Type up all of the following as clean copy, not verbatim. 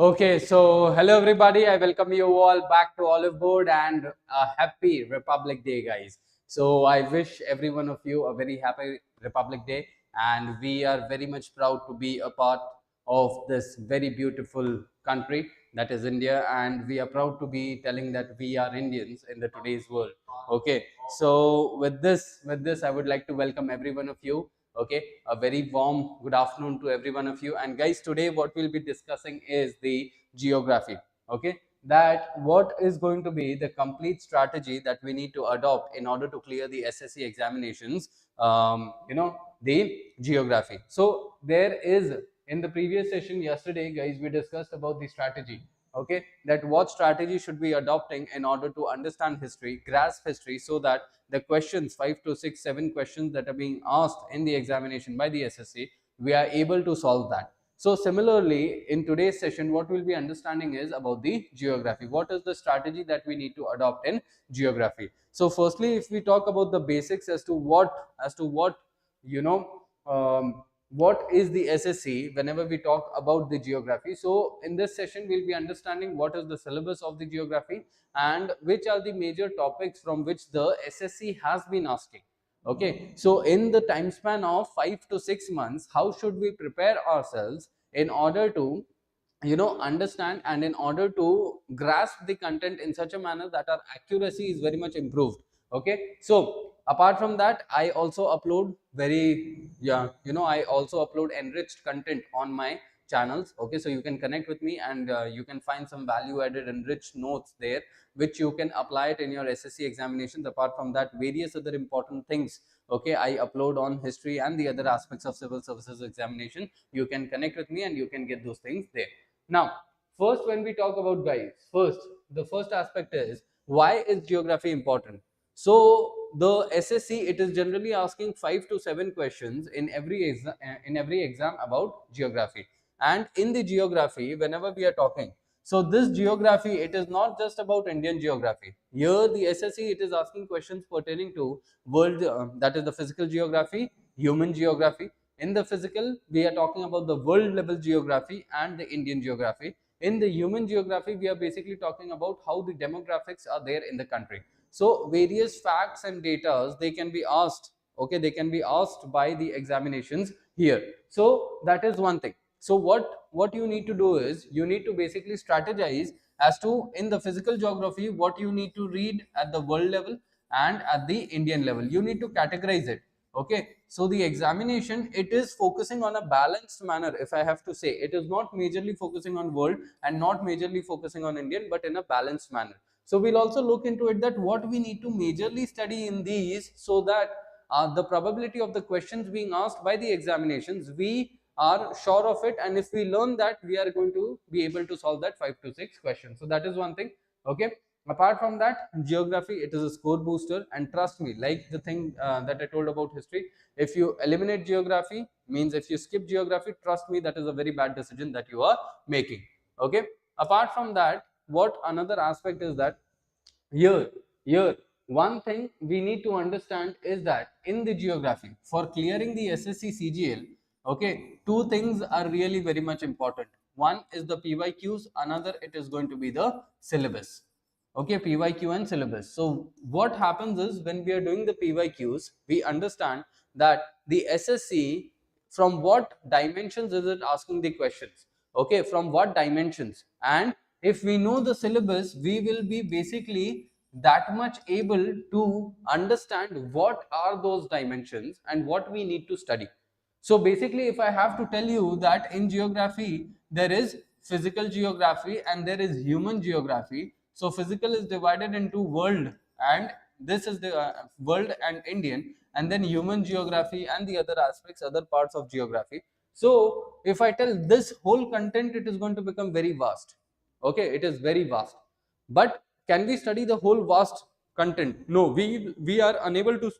Okay, so hello everybody. I welcome you all back to oliveboard and a happy Republic Day, guys. So I wish every one of you a very happy Republic Day, and we are very much proud to be a part of this very beautiful country that is India, and we are proud to be telling that we are Indians in the today's world. Okay, so with this, I would like to welcome every one of you. Okay, a very warm good afternoon to every one of you. And guys, today what we'll be discussing is the geography. Okay, that what is going to be the complete strategy that we need to adopt in order to clear the SSC examinations, the geography. So there is, in the previous session yesterday, guys, we discussed about the strategy. Okay, that what strategy should we adopting in order to understand history, grasp history, so that the questions 5 to 6 7 questions that are being asked in the examination by the SSC, we are able to solve that. So similarly, in today's session, what we'll be understanding is about the geography. What is the strategy that we need to adopt in geography? So firstly, if we talk about the basics as to what you know what is the SSC whenever we talk about the geography. So in this session, we'll be understanding what is the syllabus of the geography and which are the major topics from which the SSC has been asking. Okay, so in the time span of 5 to 6 months, how should we prepare ourselves in order to understand and in order to grasp the content in such a manner that our accuracy is very much improved. Okay, so apart from that, I also upload I also upload enriched content on my channels. Okay, so you can connect with me and you can find some value added enriched notes there which you can apply it in your SSC examinations. Apart from that, various other important things, okay, I upload on history and the other aspects of civil services examination. You can connect with me and you can get those things there. Now, first, when we talk about, guys, the first aspect is, why is geography important? So the SSC, it is generally asking 5 to 7 questions in every exam about geography. And in the geography, whenever we are talking, so this geography, it is not just about Indian geography. Here the SSC, it is asking questions pertaining to world, that is the physical geography, human geography. In the physical, we are talking about the world level geography and the Indian geography. In the human geography, we are basically talking about how the demographics are there in the country. So various facts and data, they can be asked. Okay, they can be asked by the examinations here. So that is one thing. So what you need to do is, you need to basically strategize as to, in the physical geography, what you need to read at the world level and at the Indian level. You need to categorize it. Okay, so the examination, it is focusing on a balanced manner. If I have to say, it is not majorly focusing on world and not majorly focusing on Indian, but in a balanced manner. So we'll also look into it, that what we need to majorly study in these, so that the probability of the questions being asked by the examinations, we are sure of it, and if we learn that, we are going to be able to solve that 5 to 6 questions. So that is one thing. Okay, apart from that, geography, it is a score booster, and trust me, like the thing that I told about history, if you eliminate geography, means if you skip geography, trust me, that is a very bad decision that you are making. Okay, apart from that, what another aspect is that, here one thing we need to understand is that in the geography, for clearing the SSC CGL, okay, two things are really very much important. One is the PYQs, another it is going to be the syllabus. Okay, PYQ and syllabus. So what happens is, when we are doing the PYQs, we understand that the SSC, from what dimensions is it asking the questions? Okay, from what dimensions? And if we know the syllabus, we will be basically that much able to understand what are those dimensions and what we need to study. So basically, if I have to tell you that in geography, there is physical geography and there is human geography. So physical is divided into world, and this is the world and Indian, and then human geography and the other aspects, other parts of geography. So if I tell this whole content, it is going to become very vast. Okay, it is very vast. But can we study the whole vast content? No, we are unable to,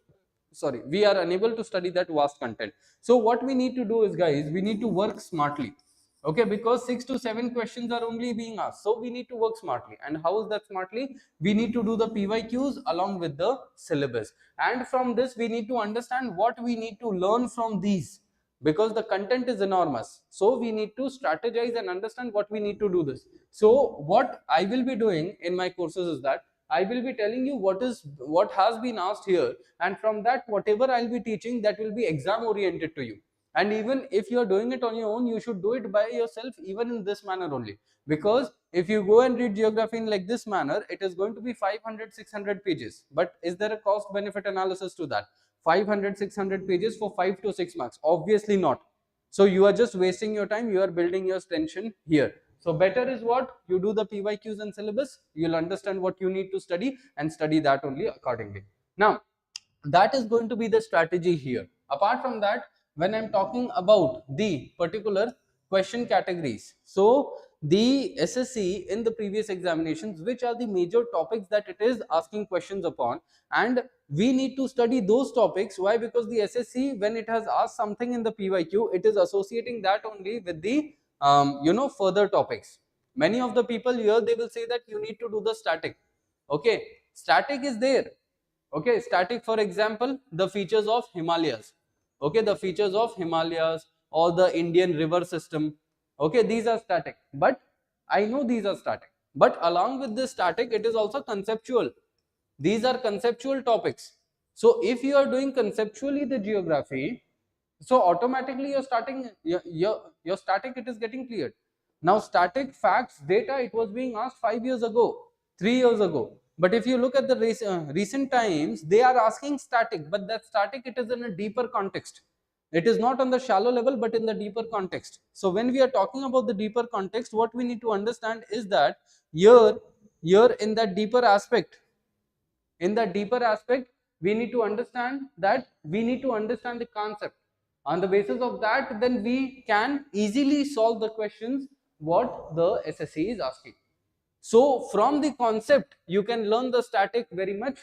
sorry, we are unable to study that vast content. So what we need to do is, guys, we need to work smartly. Okay, because 6 to 7 questions are only being asked, so we need to work smartly. And how is that smartly? We need to do the PYQs along with the syllabus, and from this we need to understand what we need to learn from these. because the content is enormous. So we need to strategize and understand what we need to do this. So what I will be doing in my courses is that I will be telling you what has been asked here, and from that whatever I'll be teaching, that will be exam oriented to you. And even if you are doing it on your own, you should do it by yourself, even in this manner only. Because if you go and read geography in like this manner, it is going to be 500 600 pages. But is there a cost benefit analysis to that? 500 600 pages for 5 to 6 marks? Obviously not. So you are just wasting your time, you are building your tension here. So better is what? You do the PYQs and syllabus, you'll understand what you need to study and study that only accordingly. Now, that is going to be the strategy here. Apart from that, when I'm talking about the particular question categories, so the SSC in the previous examinations, which are the major topics that it is asking questions upon, and we need to study those topics. Why? Because the SSC, when it has asked something in the PYQ, it is associating that only with the further topics. Many of the people here, they will say that you need to do the static. Okay, static is there. Okay, static, for example, the features of Himalayas. Okay, the features of Himalayas or the Indian river system. Okay, these are static, but I know these are static. But along with this static, it is also conceptual. These are conceptual topics. So if you are doing conceptually the geography, so automatically you're starting your static, it is getting cleared. Now static facts data, it was being asked 5 years ago, 3 years ago. But if you look at the recent times, they are asking static, but that static, it is in a deeper context. It is not on the shallow level, but in the deeper context. So when we are talking about the deeper context, what we need to understand is that here in that deeper aspect, we need to understand the concept. On the basis of that, then we can easily solve the questions what the SSC is asking. So from the concept, you can learn the static very much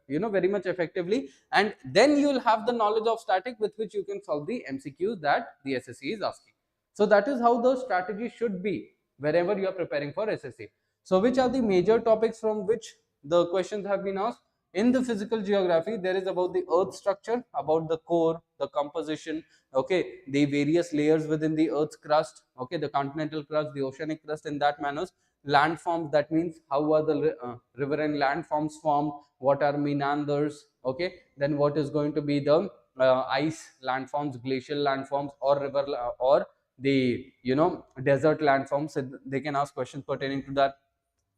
very much effectively, and then you will have the knowledge of static with which you can solve the MCQs that the SSC is asking. So that is how the strategy should be wherever you are preparing for SSC. So which are the major topics from which the questions have been asked? In the physical geography, there is about the earth structure, about the core, the composition, okay, the various layers within the earth's crust, okay, the continental crust, the oceanic crust, in that manners. Landforms, that means how are the river and landforms formed, what are meanders, okay, then what is going to be the ice landforms, glacial landforms, or river or the desert landforms. So they can ask questions pertaining to that.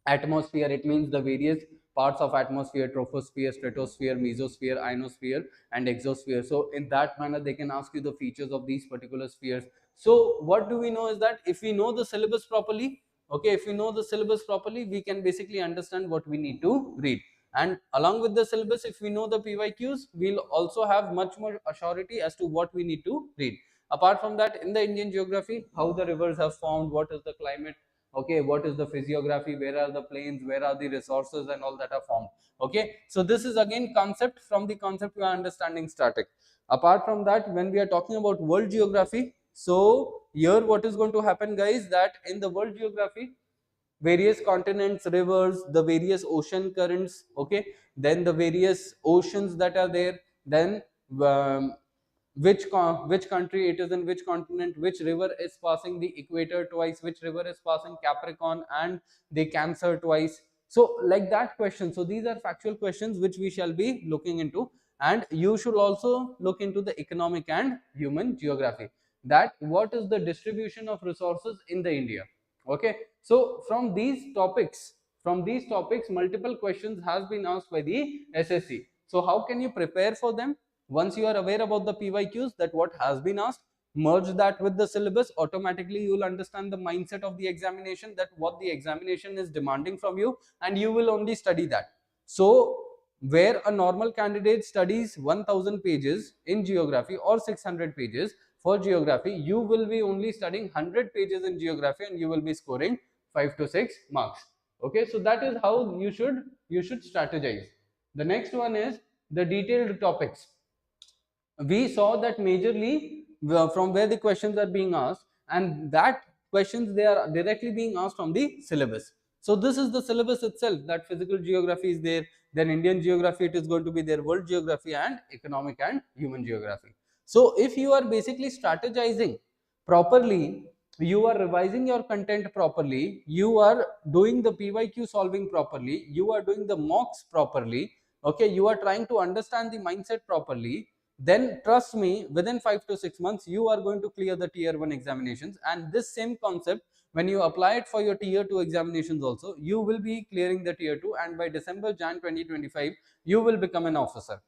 Atmosphere, it means the various parts of atmosphere: troposphere, stratosphere, mesosphere, ionosphere, and exosphere. So in that manner, they can ask you the features of these particular spheres. So what do we know is that if we know the syllabus properly, okay, if we know the syllabus properly, we can basically understand what we need to read. And along with the syllabus, if we know the PYQs, we'll also have much more assurity as to what we need to read. Apart from that, in the Indian geography, how the rivers have formed, what is the climate, okay, what is the physiography, where are the plains, where are the resources, and all that are formed. Okay, so this is again concept. From the concept, we are understanding static. Apart from that, when we are talking about world geography, so here what is going to happen, guys, that in the world geography, various continents, rivers, the various ocean currents, okay, then the various oceans that are there, then um, which country it is in, which continent, which river is passing the equator twice, which river is passing Capricorn and the Cancer twice. So like that question. So these are factual questions which we shall be looking into. And you should also look into the economic and human geography, that what is the distribution of resources in the India. Okay, so from these topics multiple questions has been asked by the SSC. So how can you prepare for them? Once you are aware about the PYQs, that what has been asked, merge that with the syllabus, automatically you will understand the mindset of the examination, that what the examination is demanding from you, and you will only study that. So where a normal candidate studies 1000 pages in geography or 600 pages for geography, you will be only studying 100 pages in geography and you will be scoring 5 to 6 marks. Okay, so that is how you should strategize. The next one is the detailed topics. We saw that majorly from where the questions are being asked, and that questions, they are directly being asked from the syllabus. So this is the syllabus itself, that physical geography is there, then Indian geography, it is going to be there, world geography, and economic and human geography. So if you are basically strategizing properly, you are revising your content properly, you are doing the PYQ solving properly, you are doing the mocks properly, okay, you are trying to understand the mindset properly, then trust me, within 5 to 6 months you are going to clear the tier 1 examinations. And this same concept, when you apply it for your tier 2 examinations also, you will be clearing the tier 2, and by December Jan 2025 you will become an officer.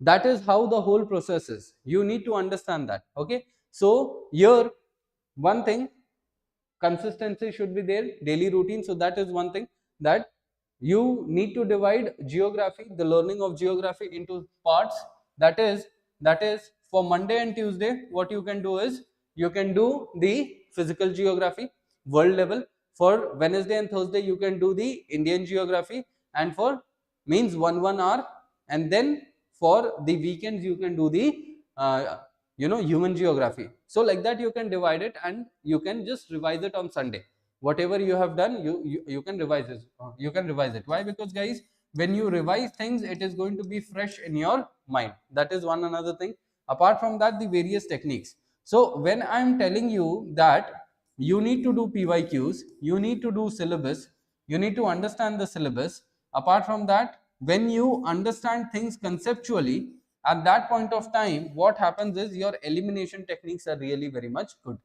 That is how the whole process is. You need to understand that. Okay, so here one thing, consistency should be there, daily routine. So that is one thing, that you need to divide geography, the learning of geography, into parts. That is for Monday and Tuesday, what you can do is you can do the physical geography world level. For Wednesday and Thursday you can do the Indian geography, and for means 1 hour. And then for the weekends you can do the human geography. So like that you can divide it, and you can just revise it on Sunday. Whatever you have done, you can revise it. Why? Because guys, when you revise things, it is going to be fresh in your mind. That is one another thing. Apart from that, the various techniques. So when I am telling you that you need to do PYQs, you need to do syllabus, you need to understand the syllabus. Apart from that, when you understand things conceptually, at that point of time what happens is your elimination techniques are really very much good,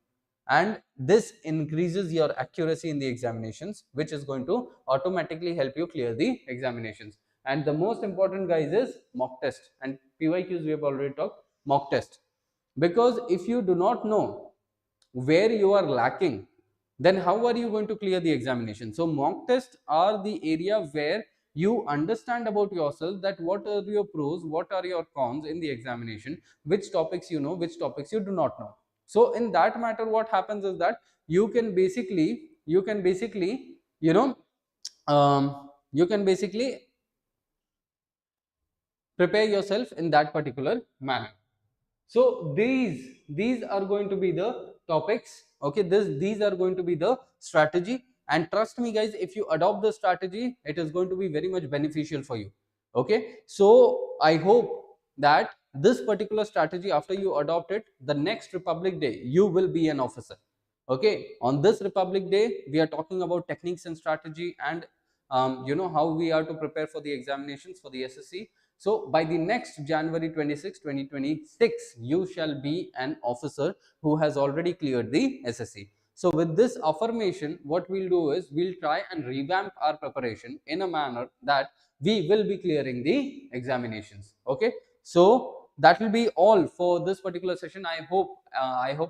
and this increases your accuracy in the examinations, which is going to automatically help you clear the examinations. And the most important, guys, is mock test and PYQs. We have already talked mock test, because if you do not know where you are lacking, then how are you going to clear the examination? So mock tests are the area where you understand about yourself, that what are your pros, what are your cons in the examination, which topics you know, which topics you do not know. So in that matter, what happens is that you can basically you can basically prepare yourself in that particular manner. So these are going to be the topics. Okay, these are going to be the strategy, and trust me guys, if you adopt the strategy, it is going to be very much beneficial for you. Okay, so I hope that this particular strategy, after you adopt it, the next Republic Day you will be an officer. Okay, on this Republic Day we are talking about techniques and strategy, and how we are to prepare for the examinations for the SSC. So by the next January 26, 2026, you shall be an officer who has already cleared the SSC. So with this affirmation, what we'll do is we'll try and revamp our preparation in a manner that we will be clearing the examinations. Okay, so that will be all for this particular session. I hope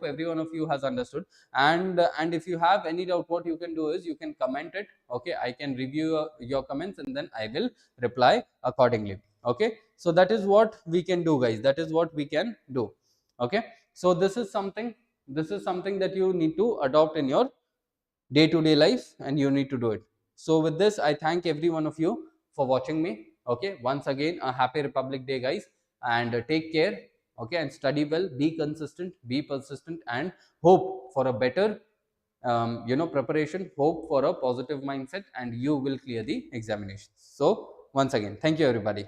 every one of you has understood. And if you have any doubt, what you can do is you can comment it. Okay, I can review your comments, and then I will reply accordingly. Okay, so that is what we can do, guys. That is what we can do. Okay, so this is something that you need to adopt in your day-to-day life, and you need to do it. So with this, I thank every one of you for watching me. Okay, once again, a happy Republic Day, guys, and take care. Okay, and study well, be consistent, be persistent, and hope for a better preparation, hope for a positive mindset, and you will clear the examinations. So once again, thank you everybody.